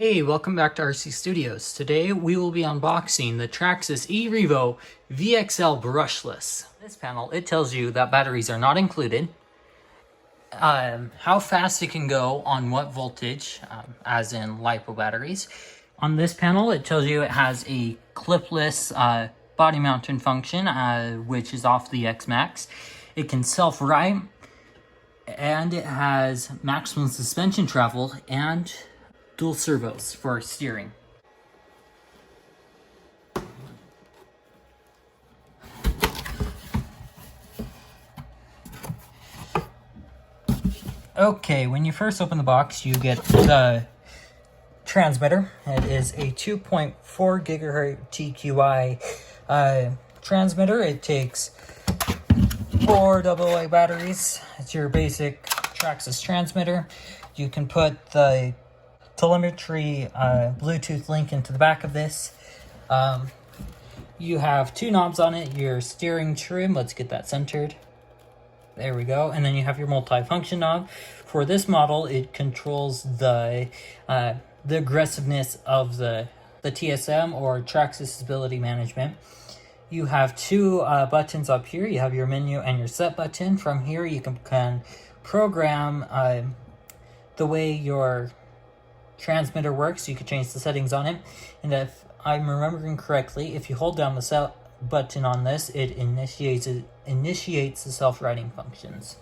Hey, welcome back to RC Studios. Today we will be unboxing the Traxxas E-Revo VXL Brushless. This panel, it tells you that batteries are not included, how fast it can go on what voltage, as in LiPo batteries. On this panel, it tells you it has a clipless body mounting function, which is off the X-Max. It can self-right, and it has maximum suspension travel and dual servos for steering. Okay, when you first open the box, you get the transmitter. It is a 2.4 gigahertz TQI transmitter. It takes 4 AA batteries. It's your basic Traxxas transmitter. You can put the telemetry Bluetooth link into the back of this. You have 2 knobs on it, your steering trim. Let's get that centered. There we go. And then you have your multi-function knob. For this model, it controls the aggressiveness of the TSM, or Traxxas Stability Management. You have 2 buttons up here. You have your menu and your set button. From here, you can program the way your transmitter works. You can change the settings on it, and if I'm remembering correctly, if you hold down the set button on this, it initiates the self-righting functions.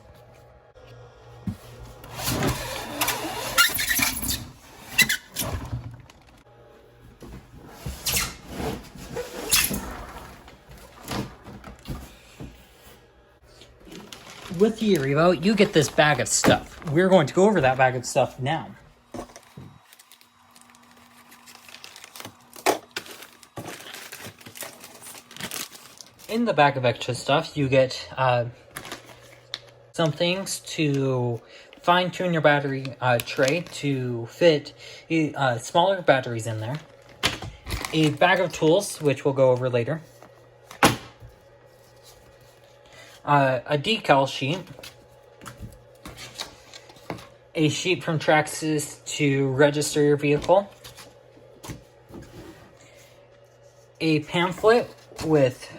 With the E-Revo, you get this bag of stuff. We're going to go over that bag of stuff now. In the bag of extra stuff, you get some things to fine-tune your battery tray to fit smaller batteries in there, a bag of tools, which we'll go over later, a decal sheet, a sheet from Traxxas to register your vehicle, a pamphlet with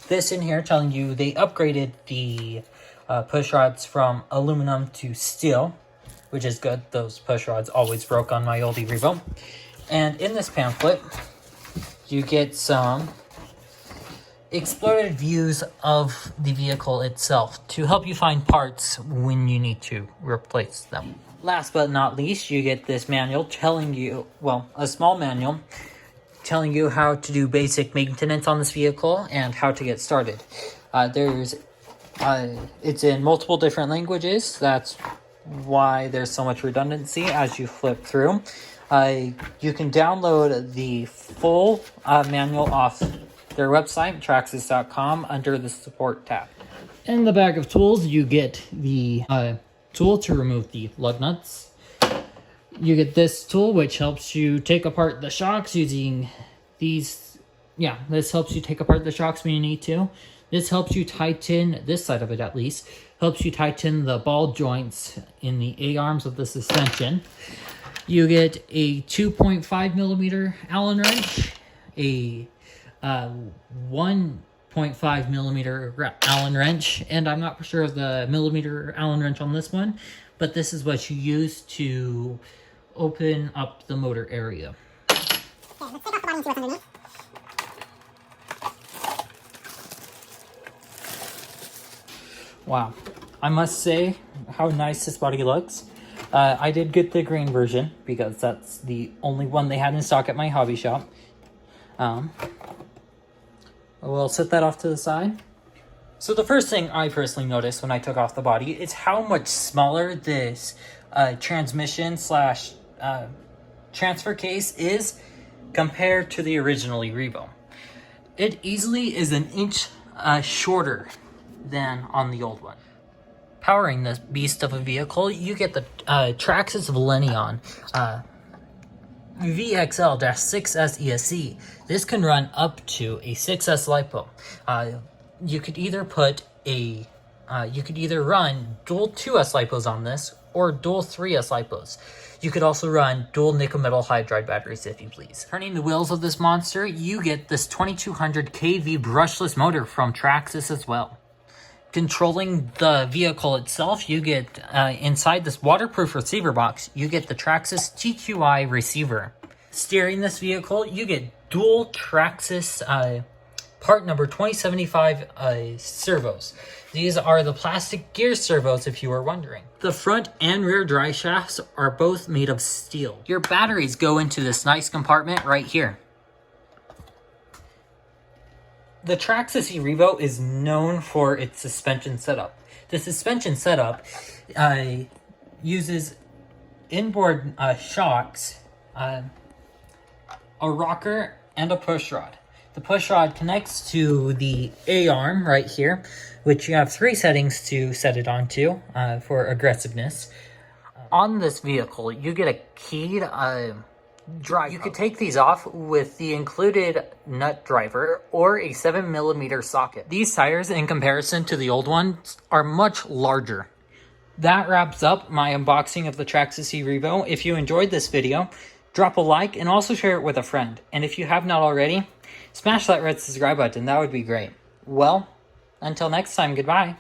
this in here telling you they upgraded the push rods from aluminum to steel, which is good. Those push rods always broke on my old E-Revo. And in this pamphlet, you get some exploded views of the vehicle itself to help you find parts when you need to replace them. Last but not least, you get this manual telling you, well, a small manual telling you how to do basic maintenance on this vehicle and how to get started. It's in multiple different languages. That's why there's so much redundancy as you flip through. You can download the full manual off their website, Traxxas.com, under the support tab. In the bag of tools, you get the tool to remove the lug nuts. You get this tool, which helps you take apart the shocks using these. Yeah, this helps you take apart the shocks when you need to. This helps you tighten, this side of it at least, helps you tighten the ball joints in the A-arms of the suspension. You get a 2.5 millimeter Allen wrench, a 1.5 millimeter Allen wrench, and I'm not sure of the millimeter Allen wrench on this one, but this is what you use to open up the motor area. Okay, let's take off the body and see what's underneath. Wow, I must say how nice this body looks. I did get the green version because that's the only one they had in stock at my hobby shop. We'll set that off to the side. So the first thing I personally noticed when I took off the body is how much smaller this transmission slash transfer case is compared to the original E-Revo. It easily is an inch shorter than on the old one. Powering this beast of a vehicle, you get the Traxxas Valenion VXL-6S ESC. This can run up to a 6S LiPo. You could either run dual 2S LiPos on this or dual 3S LiPos. You could also run dual nickel metal hydride batteries if you please. Turning the wheels of this monster, you get this 2200 kV brushless motor from Traxxas as well. Controlling the vehicle itself, you get inside this waterproof receiver box, you get the Traxxas TQI receiver. Steering this vehicle, you get dual Traxxas part number 2075 servos. These are the plastic gear servos if you were wondering. The front and rear drive shafts are both made of steel. Your batteries go into this nice compartment right here. The Traxxas E-Revo is known for its suspension setup. The suspension setup uses inboard shocks, a rocker, and a push rod. The push rod connects to the A-arm right here, which you have 3 settings to set it onto for aggressiveness. On this vehicle, you get a keyed drive. You could take these off with the included nut driver or a 7mm socket. These tires, in comparison to the old ones, are much larger. That wraps up my unboxing of the Traxxas E-Revo. If you enjoyed this video, drop a like and also share it with a friend. And if you have not already, smash that red subscribe button. That would be great. Well, until next time, goodbye.